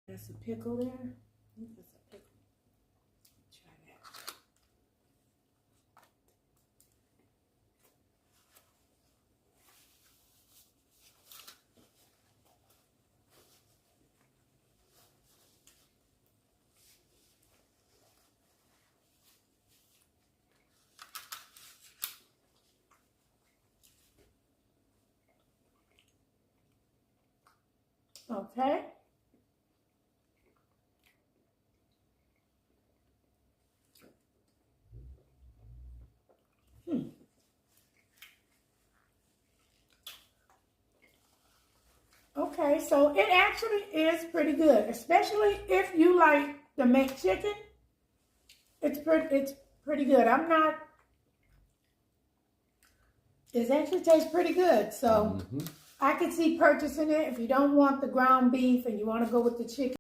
That's a pickle there. That's a pickle. Try that. Okay. Okay, so it actually is pretty good, especially if you like the McChicken. It's pretty good. It actually tastes pretty good. So I could see purchasing it if you don't want the ground beef and you want to go with the chicken.